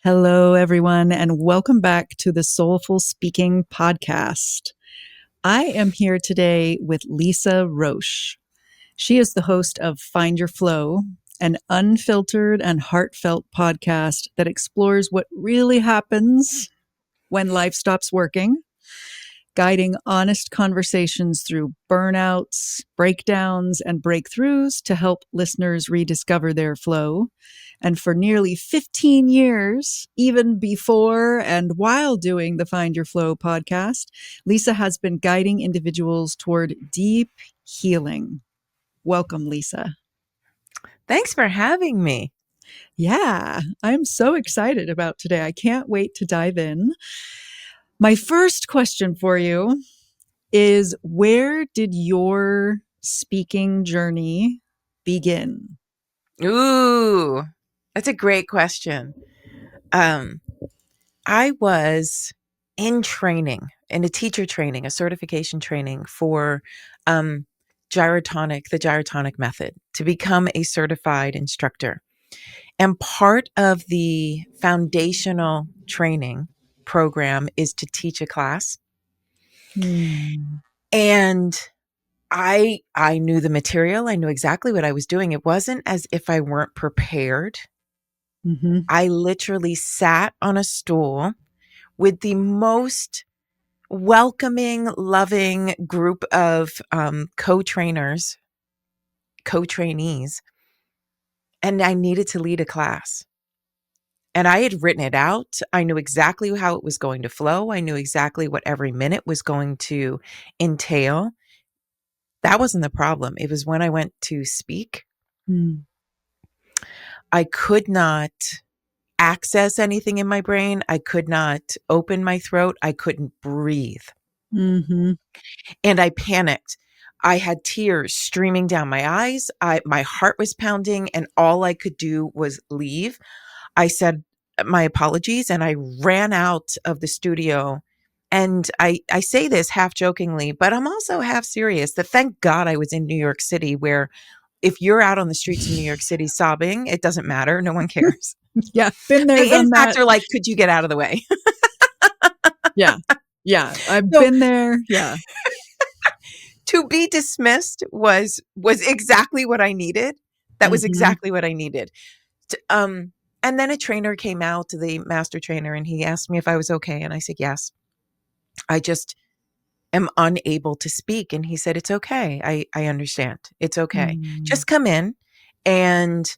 Hello, everyone, and welcome back to the Soulful Speaking podcast. I am here today with Lisa Roche. She is the host of Find Your Flow, an unfiltered and heartfelt podcast that explores what really happens when life stops working, guiding honest conversations through burnouts, breakdowns, and breakthroughs to help listeners rediscover their flow. And for nearly 15 years, even before and while doing the Find Your Flow podcast, Lisa has been guiding individuals toward deep healing. Welcome, Lisa. Thanks for having me. Yeah, I'm so excited about today. I can't wait to dive in. My first question for you is, where did your speaking journey begin? Ooh, that's a great question. I was in training, in a teacher training, a certification training for the gyrotonic method to become a certified instructor. And part of the foundational training program is to teach a class. And I knew the material. I knew exactly what I was doing. It wasn't as if I weren't prepared. Mm-hmm. I literally sat on a stool with the most welcoming, loving group of co-trainees, and I needed to lead a class. And I had written it out. I knew exactly how it was going to flow. I knew exactly what every minute was going to entail. That wasn't the problem. It was when I went to speak. I could not access anything in my brain. I could not open my throat. I couldn't breathe. Mm-hmm. And I panicked. I had tears streaming down my eyes. My heart was pounding, and all I could do was leave. I said my apologies, and I ran out of the studio. And I say this half jokingly, but I'm also half serious that thank God I was in New York City, where if you're out on the streets of New York City sobbing, it doesn't matter. No one cares. Yeah, been there, They, done in fact, that. are like, could you get out of the way? Yeah, I've So, been there. Yeah. to be dismissed was exactly what I needed. That was Mm-hmm. exactly what I needed. And then a trainer came out, the master trainer, and he asked me if I was okay. And I said, yes. I just am unable to speak. And he said, it's okay. I understand. It's okay. Just come in and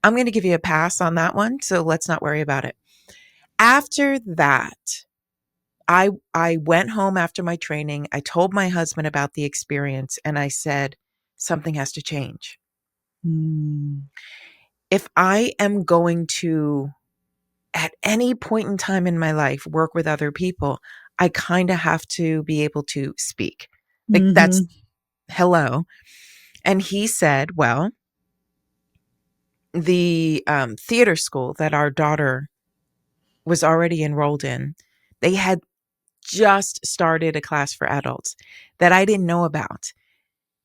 I'm going to give you a pass on that one. So let's not worry about it. After that, I went home after my training. I told my husband about the experience and I said, something has to change. If I am going to, at any point in time in my life, work with other people, I kind of have to be able to speak. Like that's hello. And he said, well, the theater school that our daughter was already enrolled in, they had just started a class for adults that I didn't know about.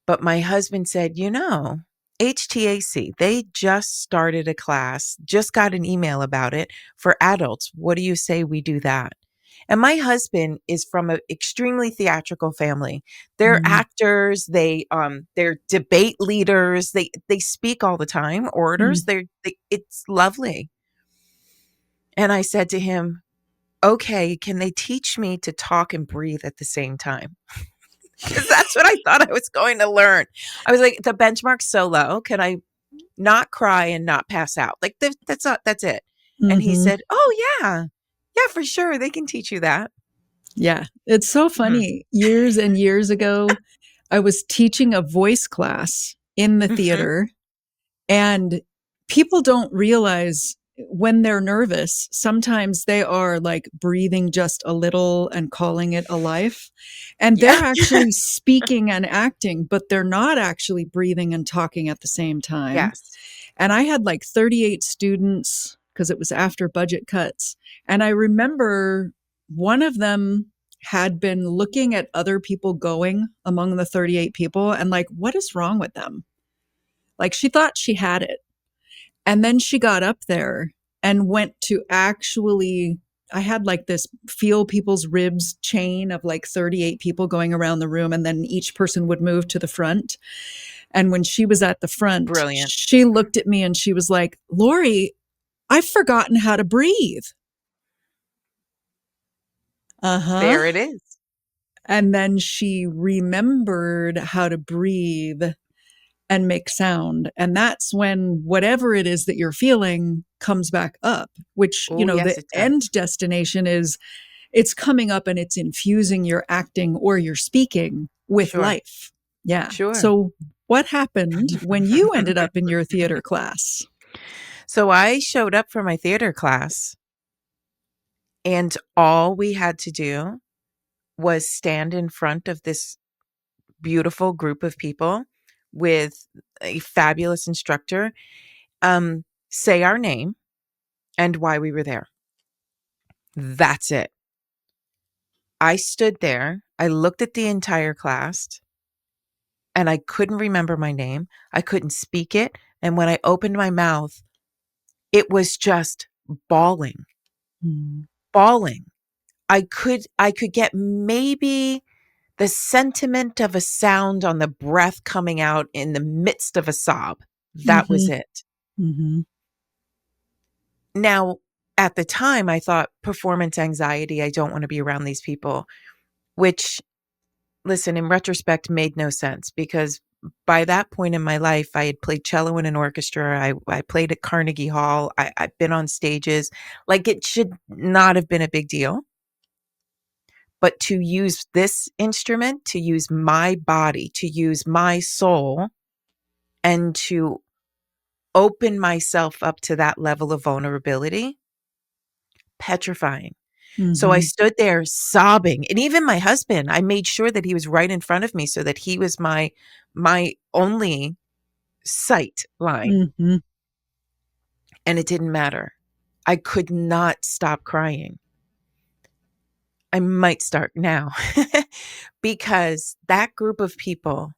But my husband said, HTAC, they just started a class, just got an email about it for adults. What do you say we do that? And my husband is from an extremely theatrical family. They're actors, they're debate leaders, they speak all the time, orators. It's lovely. And I said to him, okay, can they teach me to talk and breathe at the same time? Because that's what I thought I was going to learn. I was like, the benchmark's so low. Can I not cry and not pass out? Like that's it. And he said, oh yeah, for sure. They can teach you that. Yeah. It's so funny. Years and years ago, I was teaching a voice class in the theater, and people don't realize when they're nervous, sometimes they are like breathing just a little and calling it a life. And they're actually speaking and acting, but they're not actually breathing and talking at the same time. Yes. And I had like 38 students because it was after budget cuts. And I remember one of them had been looking at other people going among the 38 people and like, what is wrong with them? Like she thought she had it. And then she got up there and went to actually, I had like this feel people's ribs chain of like 38 people going around the room, and then each person would move to the front. And when she was at the front, Brilliant. she looked at me and she was like, Lauri, I've forgotten how to breathe. Uh-huh. There it is. And then she remembered how to breathe and make sound. And that's when whatever it is that you're feeling comes back up, which, Oh, the yes, it does. end destination is it's coming up and it's infusing your acting or your speaking with Sure. life. Yeah. Sure. So what happened when you ended up in your theater class? So I showed up for my theater class, and all we had to do was stand in front of this beautiful group of people with a fabulous instructor, say our name and why we were there. That's it. I stood there, I looked at the entire class, and I couldn't remember my name. I couldn't speak it. And when I opened my mouth, it was just bawling, Mm. bawling. I could get maybe the sentiment of a sound on the breath coming out in the midst of a sob. That was Mm-hmm. it. Mm-hmm. Now, at the time, I thought performance anxiety, I don't want to be around these people, which, listen, in retrospect, made no sense because by that point in my life, I had played cello in an orchestra. I played at Carnegie Hall. I've been on stages. Like, it should not have been a big deal. But to use this instrument, to use my body, to use my soul, and to open myself up to that level of vulnerability, petrifying. So I Mm-hmm. stood there sobbing. And even my husband, I made sure that he was right in front of me so that he was my only sight line. Mm-hmm. And it didn't matter. I could not stop crying. I might start now because that group of people,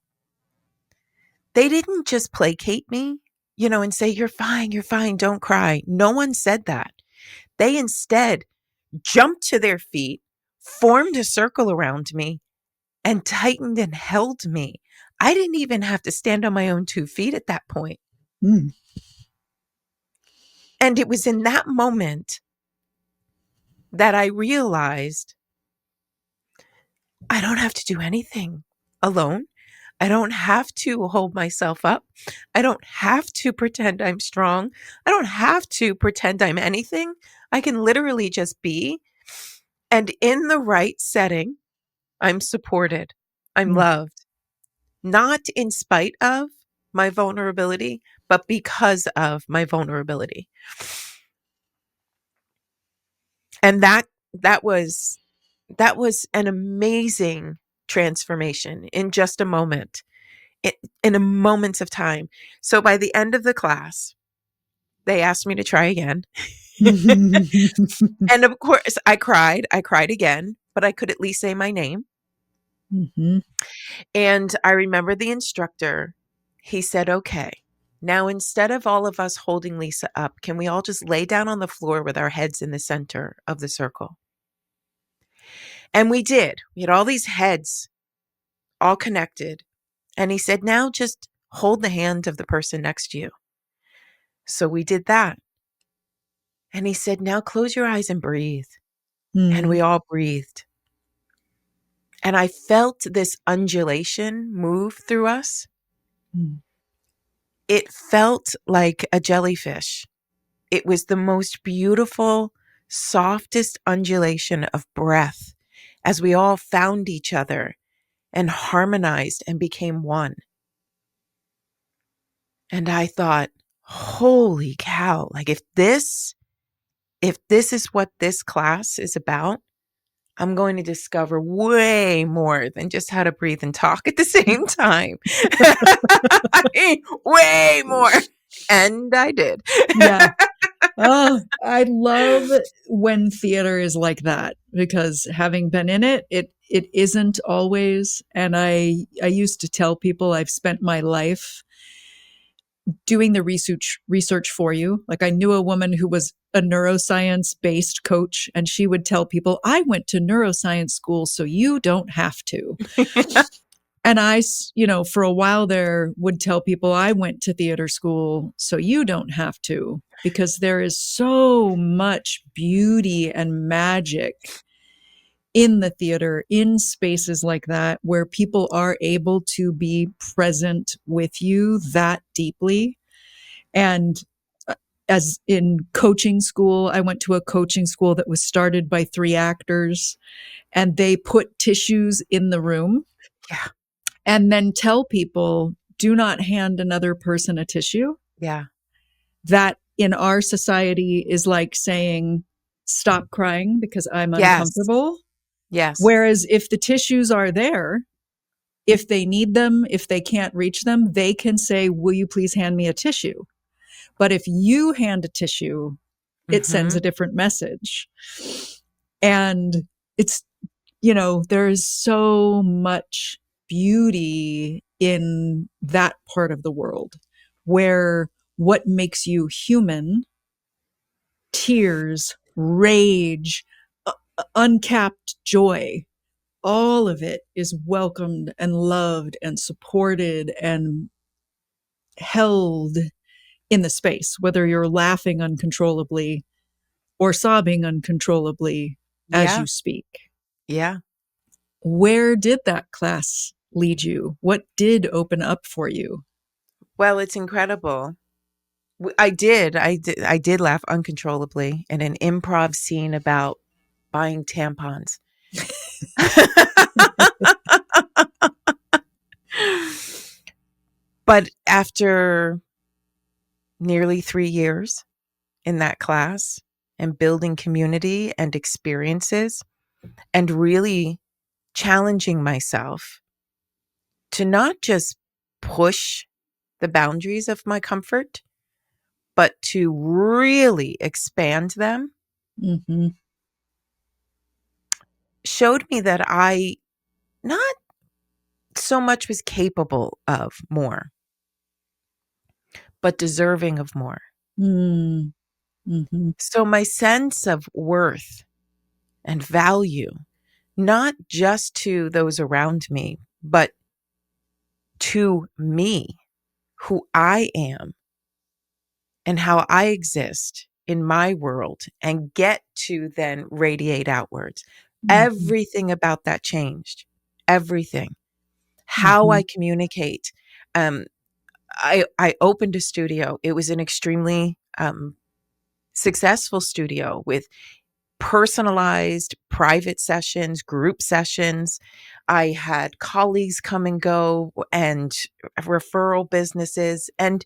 they didn't just placate me, and say, you're fine, don't cry. No one said that. They instead jumped to their feet, formed a circle around me, and tightened and held me. I didn't even have to stand on my own 2 feet at that point. Mm. And it was in that moment that I realized I don't have to do anything alone. I don't have to hold myself up. I don't have to pretend I'm strong. I don't have to pretend I'm anything. I can literally just be. And in the right setting, I'm supported. I'm Mm. loved, not in spite of my vulnerability, but because of my vulnerability. And that was an amazing transformation in just a moment, in a moments of time. So by the end of the class, they asked me to try again. And of course, I cried. I cried again, but I could at least say my name. Mm-hmm. And I remember the instructor, he said, okay, now instead of all of us holding Lisa up, can we all just lay down on the floor with our heads in the center of the circle? And we did. We had all these heads all connected. And he said, now just hold the hand of the person next to you. So we did that. And he said, now close your eyes and breathe. And Mm. we all breathed. And I felt this undulation move through us. Mm. It felt like a jellyfish. It was the most beautiful, softest undulation of breath as we all found each other and harmonized and became one. And I thought, holy cow, like if this is what this class is about, I'm going to discover way more than just how to breathe and talk at the same time. I mean, way more. And I did. Yeah. Oh, I love when theater is like that because having been in it, it isn't always. And I used to tell people I've spent my life doing the research for you. Like I knew a woman who was a neuroscience based coach, and she would tell people, I went to neuroscience school, so you don't have to. And I, for a while there would tell people I went to theater school, so you don't have to, because there is so much beauty and magic in the theater, in spaces like that, where people are able to be present with you that deeply. And as in coaching school, I went to a coaching school that was started by 3 actors, and they put tissues in the room. Yeah. And then tell people, do not hand another person a tissue. Yeah. That in our society is like saying, stop crying because I'm Yes. uncomfortable. Yes. Whereas if the tissues are there, if they need them, if they can't reach them, they can say, will you please hand me a tissue? But if you hand a tissue, it sends a different message. And it's, there's so much beauty in that part of the world where what makes you human, tears, rage, uncapped joy, all of it is welcomed and loved and supported and held in the space, whether you're laughing uncontrollably or sobbing uncontrollably as Yeah. you speak. Yeah. Where did that class lead you? What did open up for you? Well, it's incredible. I did laugh uncontrollably in an improv scene about buying tampons. But after nearly 3 years in that class and building community and experiences and really challenging myself to not just push the boundaries of my comfort, but to really expand them, Mm-hmm. showed me that I not so much was capable of more, but deserving of more. Mm-hmm. So my sense of worth and value, not just to those around me, but to me, who I am and how I exist in my world and get to then radiate outwards. Mm-hmm. Everything about that changed. Everything. How Mm-hmm. I communicate. Um, I opened a studio. It was an extremely successful studio with personalized private sessions, group sessions. I had colleagues come and go and referral businesses. And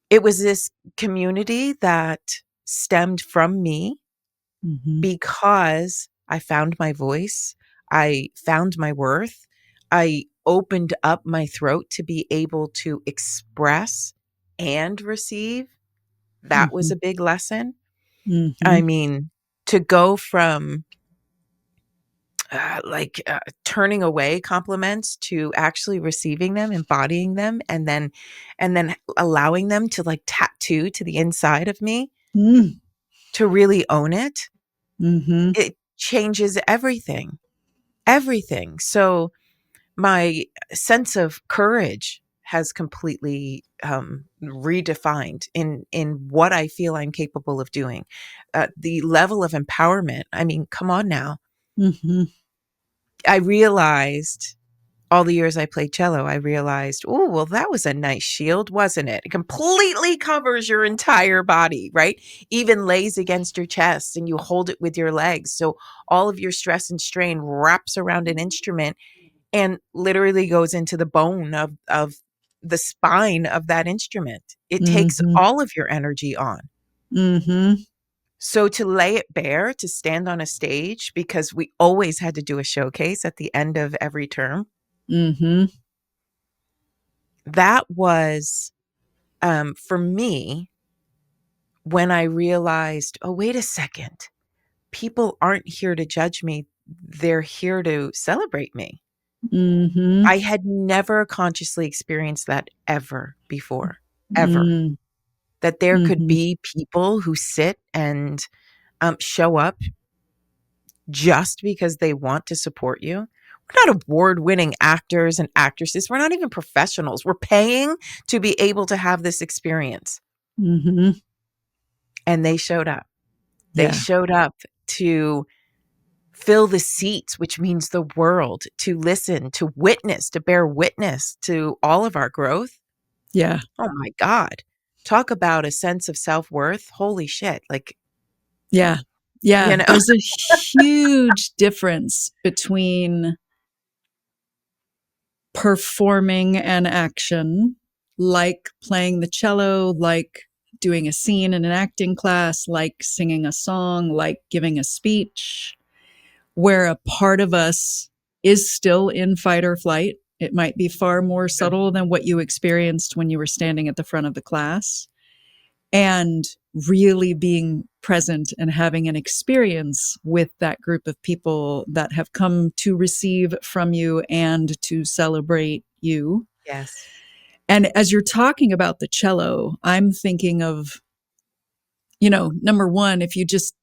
it was this community that stemmed from me Mm-hmm. because I found my voice. I found my worth. I opened up my throat to be able to express and receive. That was Mm-hmm. a big lesson. Mm-hmm. I mean, to go from turning away compliments to actually receiving them, embodying them, and then allowing them to like tattoo to the inside of me to really own it, Mm-hmm. it changes everything. Everything. So my sense of courage has completely redefined in what I feel I'm capable of doing. The level of empowerment. I mean, come on now. Mm-hmm. I realized all the years I played cello, I realized, oh, well, that was a nice shield, wasn't it? It completely covers your entire body, right? Even lays against your chest and you hold it with your legs. So all of your stress and strain wraps around an instrument and literally goes into the bone of the spine of that instrument. It takes Mm-hmm. all of your energy on. Mm-hmm. So to lay it bare, to stand on a stage, because we always had to do a showcase at the end of every term, Mm-hmm. that was for me when I realized, oh, wait a second, people aren't here to judge me. They're here to celebrate me. Mm-hmm. I had never consciously experienced that ever before. ever. Mm, That there could mhm, be people who sit and show up just because they want to support you. We're not award-winning actors and actresses. We're not even professionals. We're paying to be able to have this experience. mhm. And they showed up. They Yeah, showed up to fill the seats, which means the world, to listen, to witness, to bear witness to all of our growth. yeah, Oh my God. Talk about a sense of self-worth. Holy shit. Like, yeah, yeah. you know, There's a huge difference between performing an action, like playing the cello, like doing a scene in an acting class, like singing a song, like giving a speech, where a part of us is still in fight or flight. It might be far more subtle than what you experienced when you were standing at the front of the class. And really being present and having an experience with that group of people that have come to receive from you and to celebrate you. yes. And as you're talking about the cello, I'm thinking of, you know, number one, if you just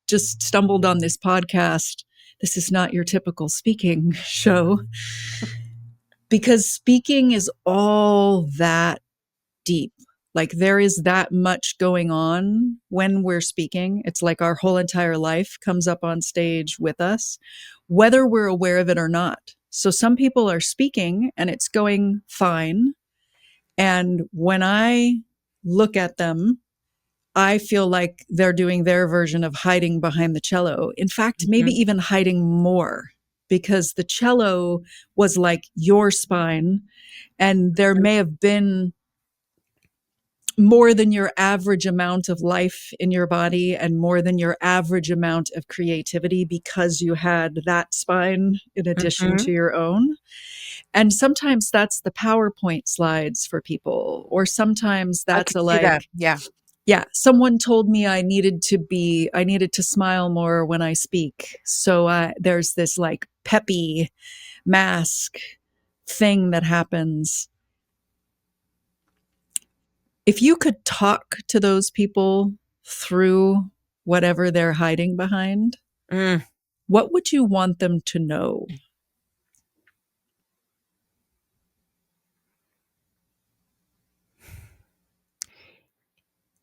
stumbled on this podcast, this is not your typical speaking show, because speaking is all that deep. Like there is that much going on when we're speaking. It's like our whole entire life comes up on stage with us, whether we're aware of it or not. So some people are speaking and it's going fine. And when I look at them, I feel like they're doing their version of hiding behind the cello. In fact, maybe Mhm. even hiding more, because the cello was like your spine. And there may have been more than your average amount of life in your body and more than your average amount of creativity because you had that spine in addition Mhm. to your own. And sometimes that's the PowerPoint slides for people, or sometimes I that's could a see that. like, Yeah. yeah, someone told me I needed to smile more when I speak. So there's this like peppy mask thing that happens. If you could talk to those people through whatever they're hiding behind, Mm. what would you want them to know?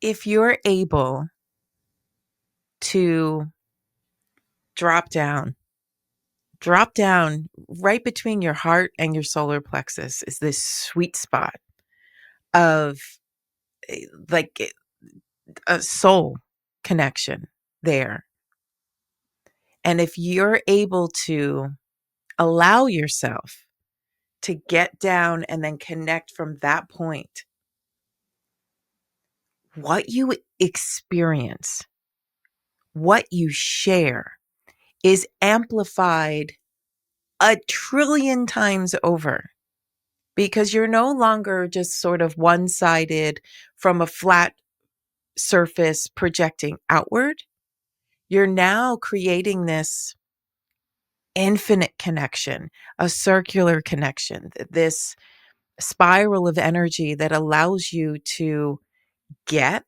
If you're able to drop down, drop down right between your heart and your solar plexus is this sweet spot of like a soul connection there. And if you're able to allow yourself to get down and then connect from that point, what you experience, what you share is amplified a trillion times over, because you're no longer just sort of one sided from a flat surface projecting outward. You're now creating this infinite connection, a circular connection, this spiral of energy that allows you to get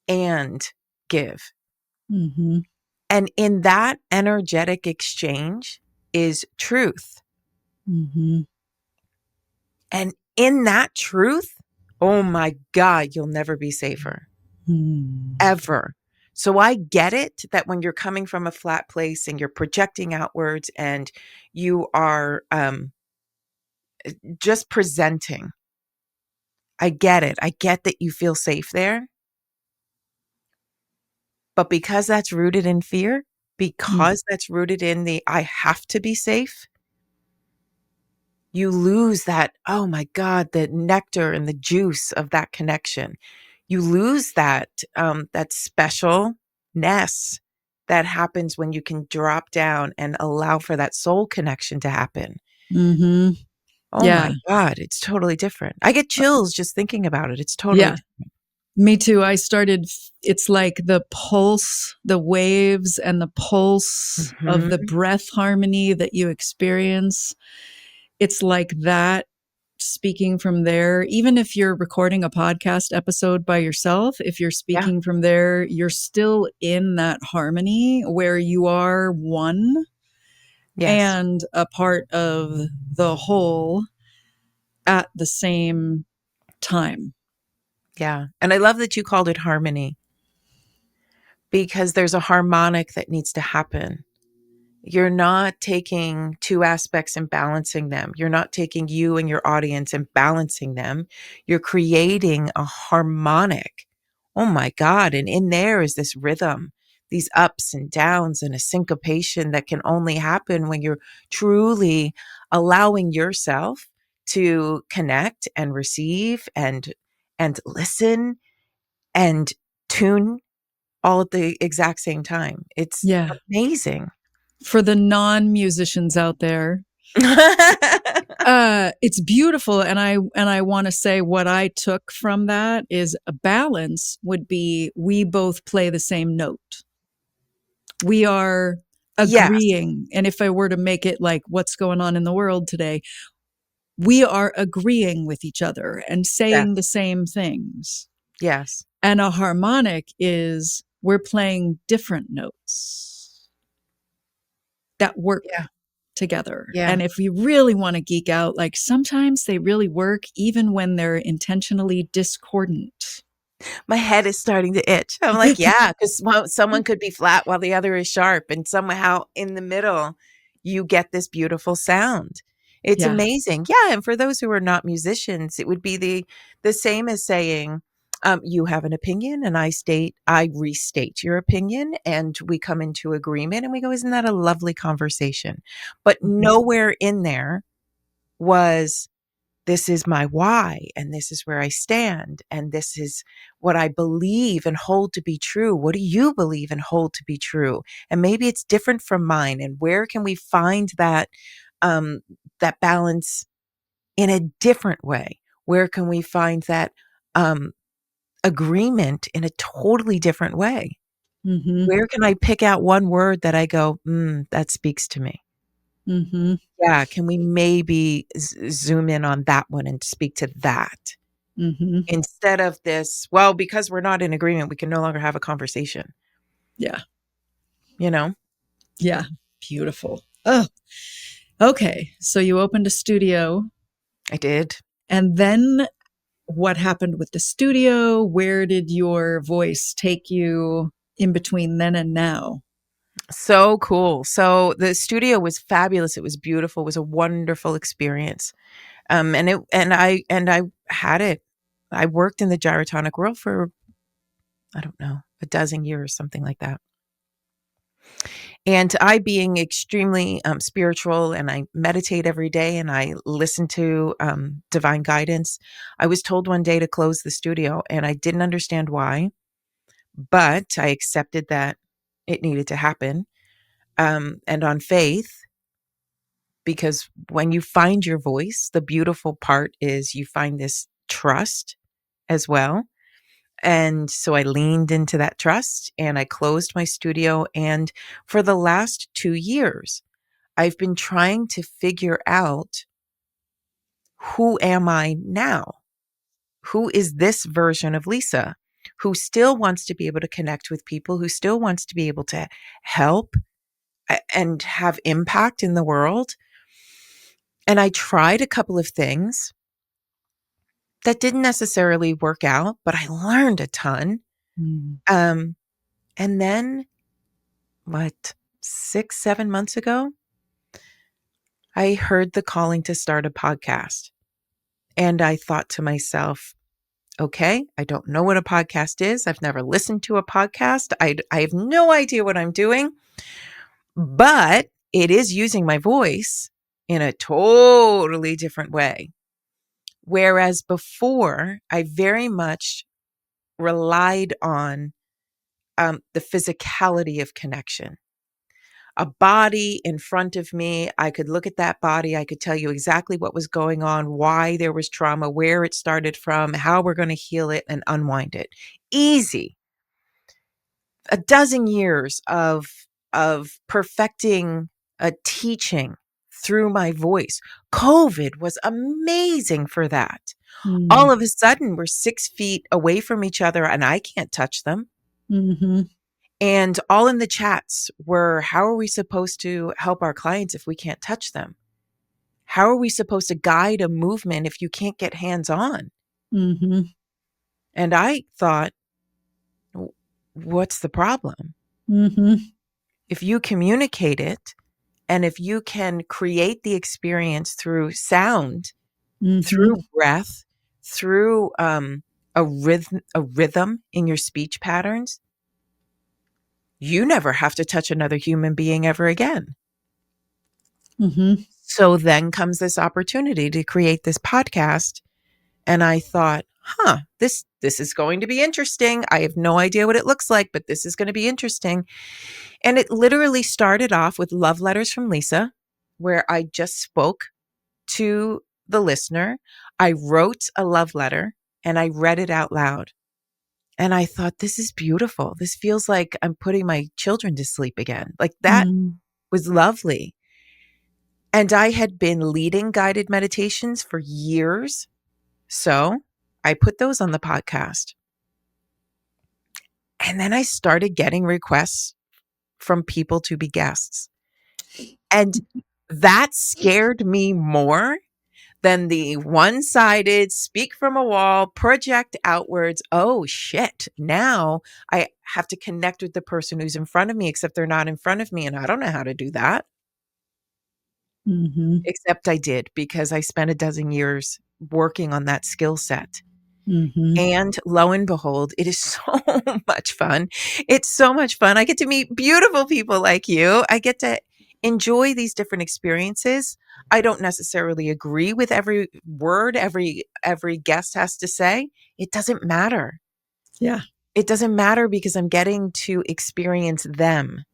and give. Mm-hmm. And in that energetic exchange is truth. Mm-hmm. And in that truth, oh my God, you'll never be safer, Mm-hmm. ever. So I get it that when you're coming from a flat place and you're projecting outwards and you are just presenting, I get it. I get that you feel safe there. But because that's rooted in fear, because that's rooted in the I have to be safe, you lose that, oh my God, the nectar and the juice of that connection. You lose that that specialness that happens when you can drop down and allow for that soul connection to happen. Mm-hmm. Oh Yeah. my God, it's totally different. I get chills just thinking about it. It's totally Yeah. different. Me too. It's like the pulse, the waves and the pulse of the Mhm. breath harmony that you experience. It's like that speaking from there, even if you're recording a podcast episode by yourself, if you're Yeah. speaking from there, you're still in that harmony where you are one Yes. and a part of the whole at the same time. Yeah. And I love that you called it harmony because there's a harmonic that needs to happen. You're not taking two aspects and balancing them. You're not taking you and your audience and balancing them. You're creating a harmonic. Oh my God. And in there is this rhythm, these ups and downs, and a syncopation that can only happen when you're truly allowing yourself to connect and receive and listen and tune all at the exact same time. It's Yeah. amazing. For the non-musicians out there, it's beautiful, and I want to say what I took from that is a balance would be we both play the same note. We are Yes, agreeing, and if I were to make it like what's going on in the world today, we are agreeing with each other and yes, saying the same things. yes. And a harmonic is we're playing different notes that work Yeah, together. yeah. And if we really want to geek out, like sometimes they really work even when they're intentionally discordant. My head is starting to itch. I'm like, yeah, because someone could be flat while the other is sharp, and somehow in the middle, you get this beautiful sound. It's Yeah. amazing. Yeah, and for those who are not musicians, it would be the same as saying, you have an opinion, and I restate your opinion, and we come into agreement, and we go, isn't that a lovely conversation? But Mhm. nowhere in there was this is my why, and this is where I stand, and this is what I believe and hold to be true. What do you believe and hold to be true? And maybe it's different from mine. And where can we find um, that balance in a different way? Where can we find that um, agreement in a totally different way? Mhm. Where can I pick out one word that I go, that speaks to me? Mhm. Yeah, can we maybe zoom in on that one and speak to that? Mhm. Instead of this, well, because we're not in agreement, we can no longer have a conversation, Yeah. you know? Yeah. Beautiful. Oh, okay. So you opened a studio, I did. and then what happened with the studio? Where did your voice take you in between then and now? So cool. So the studio was fabulous. It was beautiful. It was a wonderful experience. And I had it. I worked in the gyrotonic world for, I don't know, a dozen years, something like that. And I, being extremely spiritual, and I meditate every day and I listen to divine guidance, I was told one day to close the studio, and I didn't understand why, but I accepted that it needed to happen. And on faith, because when you find your voice, the beautiful part is you find this trust as well. And so I leaned into that trust and I closed my studio. And for the last 2 years, I've been trying to figure out, who am I now? Who is this version of Lisa who still wants to be able to connect with people, who still wants to be able to help and have impact in the world? And I tried a couple of things that didn't necessarily work out, but I learned a ton. Mm. Um, and then, what, 6, 7 months ago, I heard the calling to start a podcast. And I thought to myself, okay, I don't know what a podcast is. I've never listened to a podcast. I have no idea what I'm doing, but it is using my voice in a totally different way. Whereas before, I very much relied on the physicality of connection. A body in front of me, I could look at that body. I could tell you exactly what was going on, why there was trauma, where it started from, how we're going to heal it and unwind it. Easy. A dozen years of perfecting a teaching through my voice. COVID was amazing for that. All Mm. of a sudden, we're 6 feet away from each other and I can't touch them. Mm-hmm. And all in the chats were, how are we supposed to help our clients if we can't touch them? How are we supposed to guide a movement if you can't get hands on? Mm-hmm. And I thought, what's the problem? Mm-hmm. If you communicate it and if you can create the experience through sound, Mm-hmm. through breath, through a rhythm in your speech patterns, you never have to touch another human being ever again. Mm-hmm. So then comes this opportunity to create this podcast. And I thought, this is going to be interesting. I have no idea what it looks like, but this is going to be interesting. And it literally started off with love letters from Lisa, where I just spoke to the listener. I wrote a love letter and I read it out loud. And I thought, this is beautiful. This feels like I'm putting my children to sleep again. Like that Mm-hmm. was lovely. And I had been leading guided meditations for years. So I put those on the podcast. And then I started getting requests from people to be guests. And that scared me more than the one-sided speak from a wall, project outwards. Oh shit. Now I have to connect with the person who's in front of me, except they're not in front of me. And I don't know how to do that. Mm-hmm. Except I did, because I spent a dozen years working on that skill set. Mm-hmm. And lo and behold, it is so much fun. It's so much fun. I get to meet beautiful people like you. I get to enjoy these different experiences. I don't necessarily agree with every word every guest has to say. It doesn't matter. Yeah. It doesn't matter because I'm getting to experience them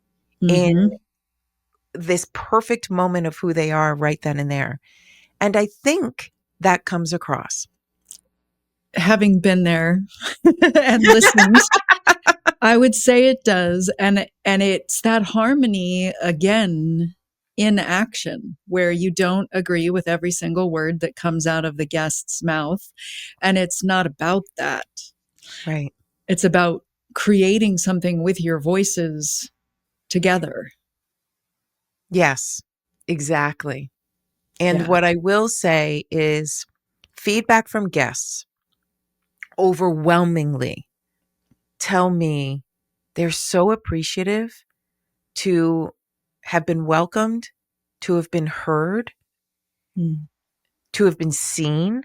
in Mm-hmm. this perfect moment of who they are right then and there. And I think that comes across. Having been there and listened, I would say it does. And it's that harmony again in action where you don't agree with every single word that comes out of the guest's mouth. And it's not about that. Right. It's about creating something with your voices together. Yes, exactly. And Yeah. what I will say is feedback from guests overwhelmingly tell me they're so appreciative to have been welcomed, to have been heard, Mm. to have been seen.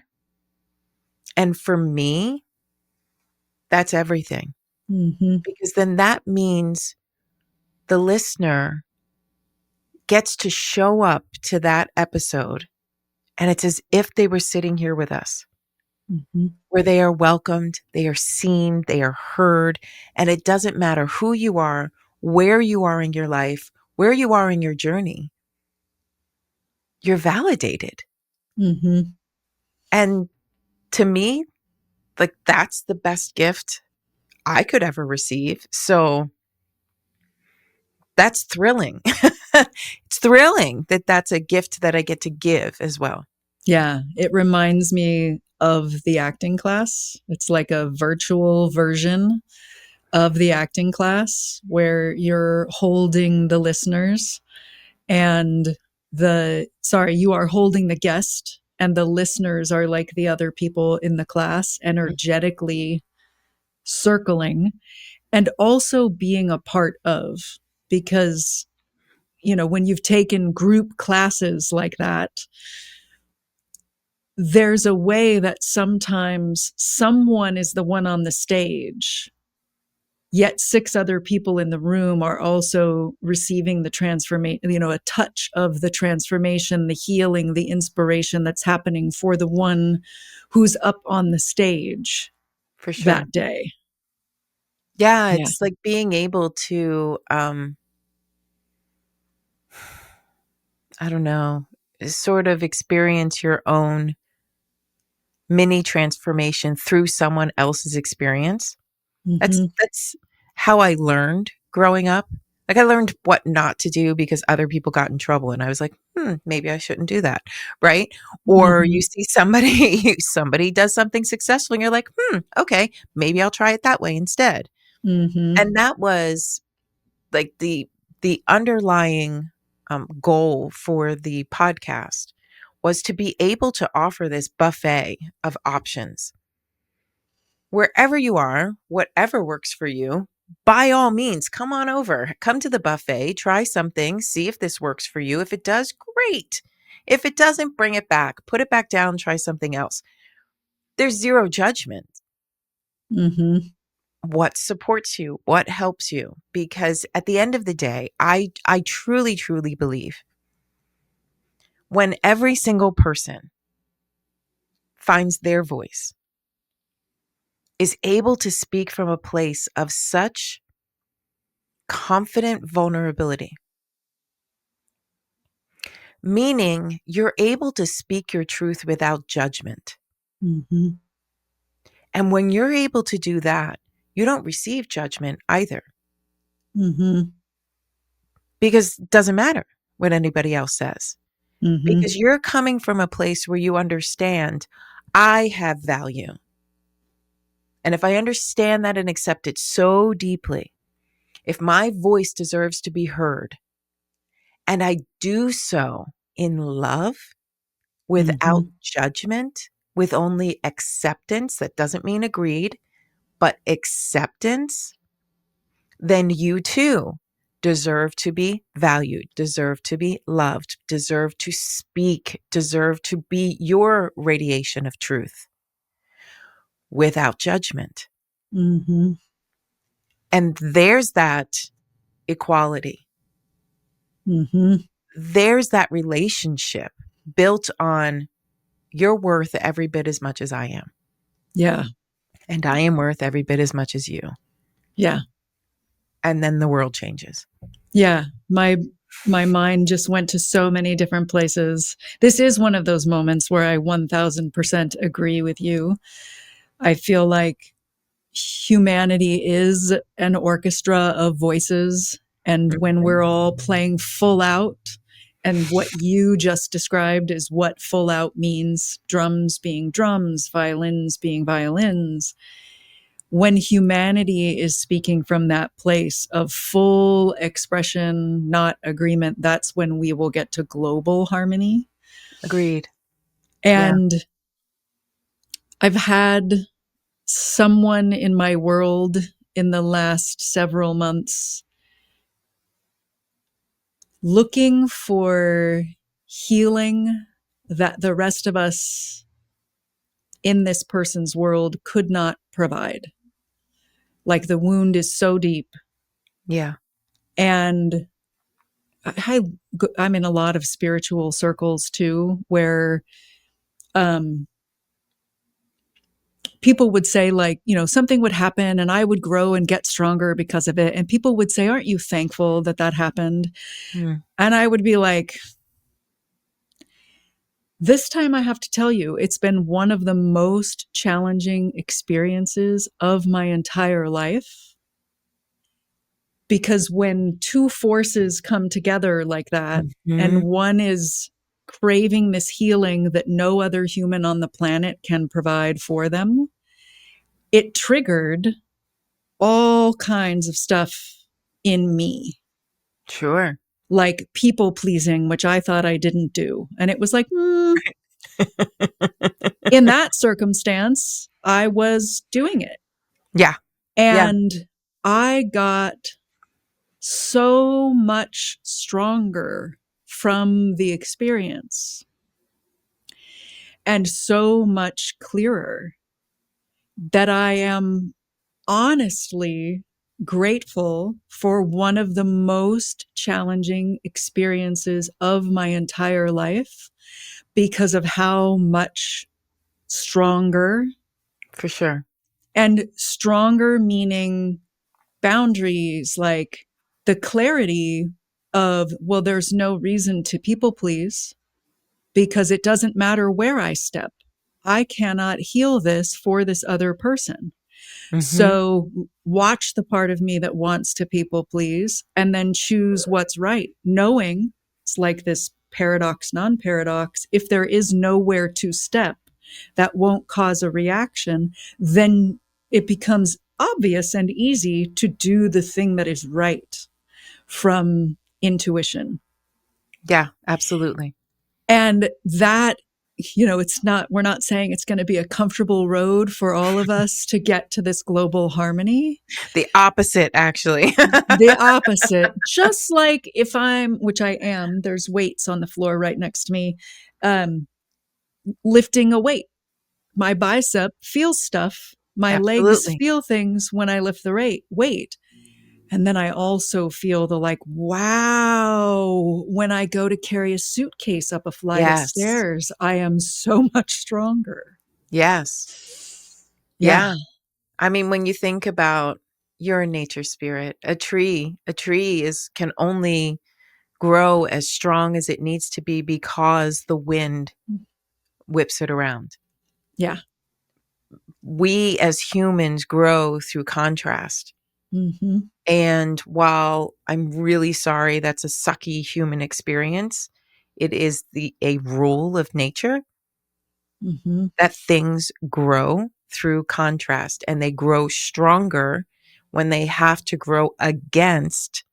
And for me, that's everything. Mm-hmm. Because then that means the listener gets to show up to that episode and it's as if they were sitting here with us, Mm-hmm. where they are welcomed, they are seen, they are heard. And it doesn't matter who you are, where you are in your life, where you are in your journey, you're validated. Mm-hmm. And to me, like that's the best gift I could ever receive. So that's thrilling. It's thrilling that that's a gift that I get to give as well. Yeah, it reminds me of the acting class. It's like a virtual version of the acting class where you're holding the listeners and you are holding the guest and the listeners are like the other people in the class, energetically circling and also being a part of, because, when you've taken group classes like that, there's a way that sometimes someone is the one on the stage, yet 6 other people in the room are also receiving the transformation, a touch of the transformation, the healing, the inspiration that's happening for the one who's up on the stage For sure. that day. Yeah, Yeah. it's like being able to I don't know, sort of experience your own mini transformation through someone else's experience. That's Mm-hmm. that's how I learned growing up. Like I learned what not to do because other people got in trouble and I was like, maybe I shouldn't do that. Right. Or Mm-hmm. you see somebody, somebody does something successful and you're like, okay, maybe I'll try it that way instead. Mm-hmm. And that was like the underlying goal for the podcast was to be able to offer this buffet of options wherever you are, whatever works for you. By all means, come on over, come to the buffet, try something, see if this works for you. If it does, great. If it doesn't, bring it back, put it back down, try something else. There's zero judgment. Mm-hmm. What supports you, what helps you, because at the end of the day, I truly truly believe when every single person finds their voice, is able to speak from a place of such confident vulnerability, meaning you're able to speak your truth without judgment. Mm-hmm. And when you're able to do that, you don't receive judgment either, Mm-hmm. because it doesn't matter what anybody else says. Mm-hmm. Because you're coming from a place where you understand I have value. And if I understand that and accept it so deeply, if my voice deserves to be heard, and I do so in love, without Mm-hmm. judgment, with only acceptance, that doesn't mean agreed, but acceptance, then you too deserve to be valued, deserve to be loved, deserve to speak, deserve to be your radiation of truth without judgment. Mm-hmm. And there's that equality. Mm-hmm. There's that relationship built on you're worth every bit as much as I am. Yeah. And I am worth every bit as much as you. Yeah. And then the world changes. Yeah. My mind just went to so many different places. This is one of those moments where I 1000% agree with you. I feel like humanity is an orchestra of voices. And when Mhm. we're all playing full out, and what you just described is what full out means, drums being drums, violins being violins. When humanity is speaking from that place of full expression, not agreement, that's when we will get to global harmony. Agreed. Yeah. And I've had someone in my world in the last several months looking for healing that the rest of us in this person's world could not provide. Like the wound is so deep. Yeah. And I, I'm in a lot of spiritual circles too, where um, people would say, like, you know, something would happen and I would grow and get stronger because of it. And people would say, aren't you thankful that that happened? Mm. And I would be like, this time I have to tell you, it's been one of the most challenging experiences of my entire life. Because when two forces come together like that, and Mhm. one is craving this healing that no other human on the planet can provide for them, it triggered all kinds of stuff in me, Sure. like people pleasing, which I thought I didn't do. And it was like, in that circumstance, I was doing it. Yeah. Yeah. And I got so much stronger from the experience and so much clearer that I am honestly grateful for one of the most challenging experiences of my entire life because of how much stronger, For sure. and stronger meaning boundaries, like the clarity of, well, there's no reason to people please because it doesn't matter where I step. I cannot heal this for this other person. Mm-hmm. So watch the part of me that wants to people please and then choose what's right, knowing it's like this paradox, non paradox. If there is nowhere to step that won't cause a reaction, then it becomes obvious and easy to do the thing that is right from intuition. Yeah, absolutely. And that, it's not, we're not saying it's going to be a comfortable road for all of us to get to this global harmony. The opposite, actually. The opposite, just like if which I am, there's weights on the floor right next to me, um, lifting a weight. My bicep feels stuff. My legs Absolutely. feel things when I lift the weight. And then I also feel the like, wow, when I go to carry a suitcase up a flight of Yes. stairs, I am so much stronger. Yes. Yeah. Yeah. I mean, when you think about you're a nature spirit, a tree can only grow as strong as it needs to be because the wind whips it around. Yeah. We as humans grow through contrast. Mm-hmm. And while I'm really sorry that's a sucky human experience, it is a rule of nature Mm-hmm. that things grow through contrast and they grow stronger when they have to grow against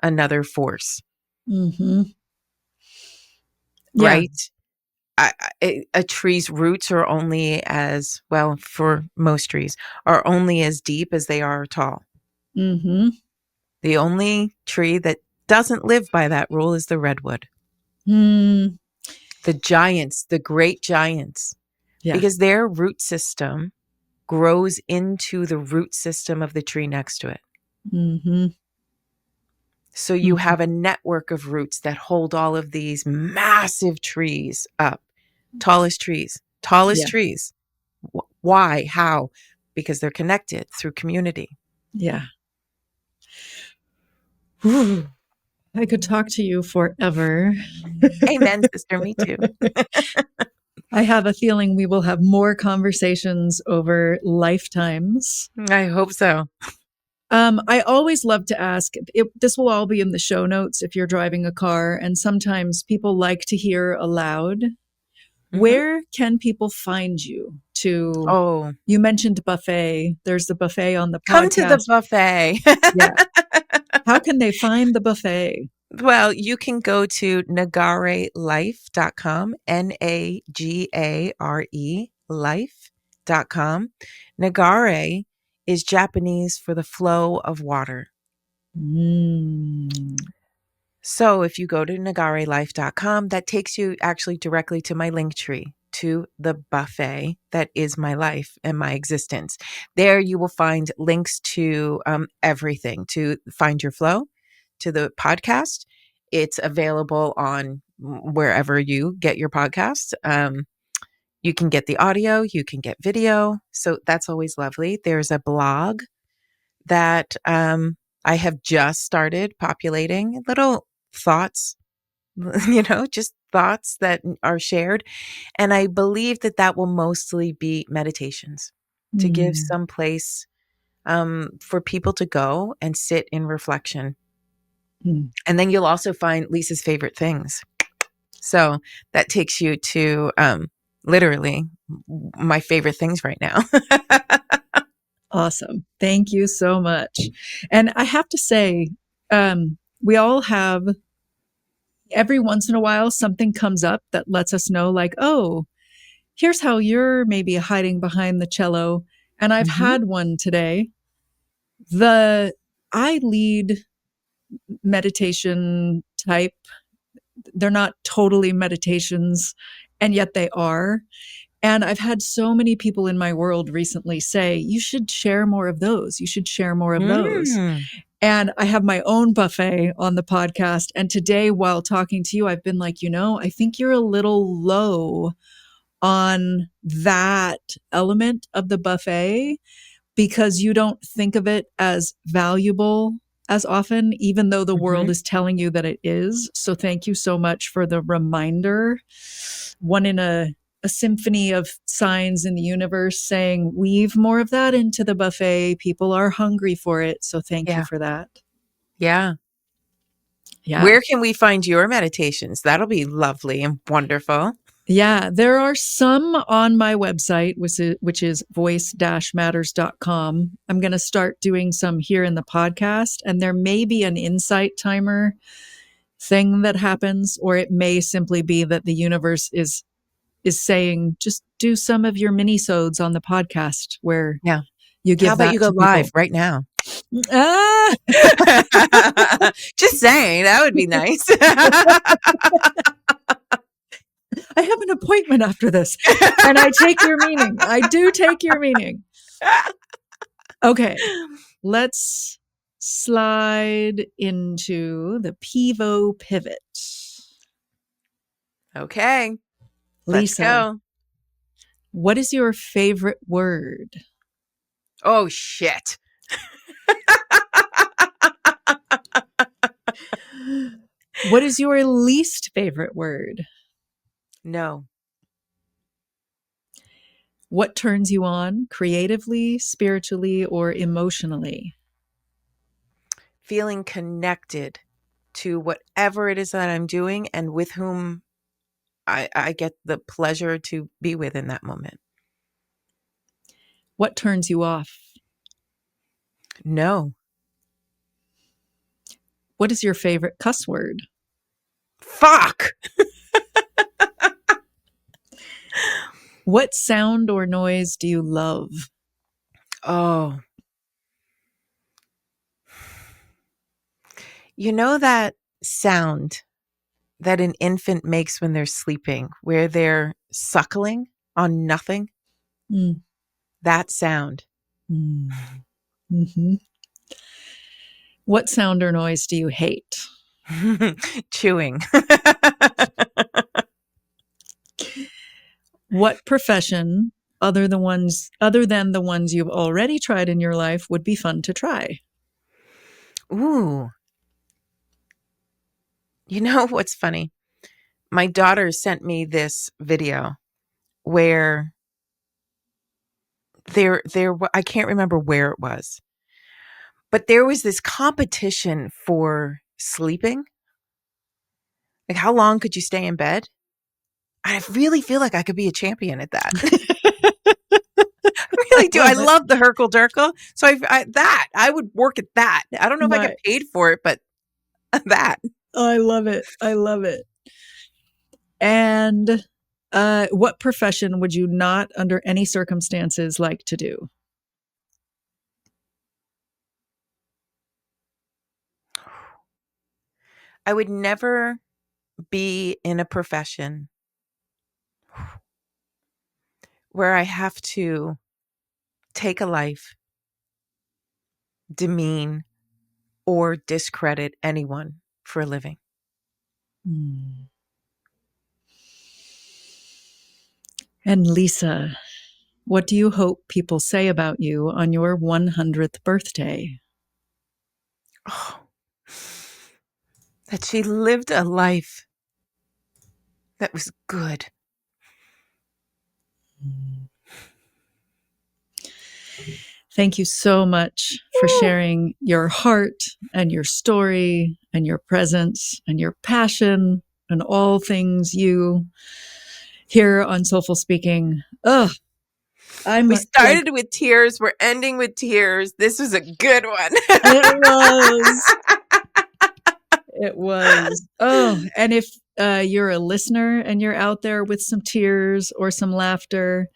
another force, Mm-hmm. Yeah. right? A tree's roots are only as well, for most trees, are only as deep as they are tall. Mm-hmm. The only tree that doesn't live by that rule is the redwood. Mm. The giants, the great giants, Yeah. because their root system grows into the root system of the tree next to it. Mm-hmm. So you Mm-hmm. have a network of roots that hold all of these massive trees up. Tallest trees, tallest Yeah. trees. Why? How? Because they're connected through community. Yeah. Whew. I could talk to you forever. Amen, sister. Me too. I have a feeling we will have more conversations over lifetimes. I hope so. I always love to ask, this will all be in the show notes if you're driving a car, and sometimes people like to hear aloud. Hmm. Where can people find you Oh, you mentioned buffet. There's the buffet on the come to the podcast. buffet. Yeah. How can they find the buffet? Well, you can go to nagarelife.com, Nagare life.com. Nagare is Japanese for the flow of water. Mm. So if you go to nagarelife.com, that takes you actually directly to my link tree, to the buffet that is my life and my existence. There you will find links to everything, to Find Your Flow, to the podcast. It's available on wherever you get your podcasts. You can get the audio, you can get video. So that's always lovely. There's a blog that I have just started populating, little thoughts, just thoughts that are shared. And I believe that that will mostly be meditations to give Mm. some place for people to go and sit in reflection. Mm. And then you'll also find Lisa's favorite things. So that takes you to literally my favorite things right now. Awesome. Thank you so much. And I have to say, we all have, every once in a while, something comes up that lets us know, like, oh, here's how you're maybe hiding behind the cello. And I've Hmm. had one today. I lead meditation type. They're not totally meditations, and yet they are. And I've had so many people in my world recently say, you should share more of those. You should share more of those. Mm. And I have my own buffet on the podcast. And today, while talking to you, I've been like, I think you're a little low on that element of the buffet because you don't think of it as valuable as often, even though the world Hmm. is telling you that it is. So thank you so much for the reminder. One in a a symphony of signs in the universe saying, weave more of that into the buffet. People are hungry for it. So thank you Yeah. for that. Yeah. Yeah. Where can we find your meditations? That'll be lovely and wonderful. Yeah, there are some on my website, which is voice-matters.com. I'm going to start doing some here in the podcast, and there may be an insight timer thing that happens, or it may simply be that the universe is saying, just do some of your mini-sodes on the podcast where Yeah. you How give about that you go to people. live right now? Ah! Just saying, that would be nice. I have an appointment after this, and I take your meaning. I do take your meaning. Okay, let's slide into the Pivo pivot. Okay, let's Lisa, go. what is your favorite word? Oh, shit. What is your least favorite word? No. What turns you on creatively, spiritually, or emotionally? Feeling connected to whatever it is that I'm doing and with whom I get the pleasure to be with in that moment. What turns you off? No. What is your favorite cuss word? Fuck. What sound or noise do you love? Oh. You know that sound that an infant makes when they're sleeping, where they're suckling on nothing? Mm. That sound. Mm. Mm-hmm. What sound or noise do you hate? Chewing. What profession, other than the ones you've already tried in your life, would be fun to try? Ooh. You know what's funny? My daughter sent me this video where I can't remember where it was, but there was this competition for sleeping. Like, how long could you stay in bed? I really feel like I could be a champion at that. I really do. I love the Herkle Durkle. So I would work at that. I don't know if I get paid for it, but that. I love it. I love it. And what profession would you not, under any circumstances, like to do? I would never be in a profession where I have to take a life, demean, or discredit anyone for a living. Hmm. And Lisa, what do you hope people say about you on your 100th birthday? Oh, that she lived a life that was good. Thank you so much for sharing your heart and your story and your presence and your passion and all things you here on Soulful Speaking. We started with tears. We're ending with tears. This was a good one. It was. It was. Oh, and if you're a listener and you're out there with some tears or some laughter,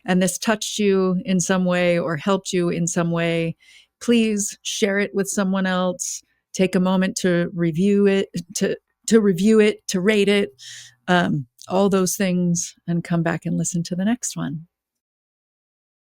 and this touched you in some way or helped you in some way, please share it with someone else. Take a moment to review it, to rate it, all those things, and come back and listen to the next one.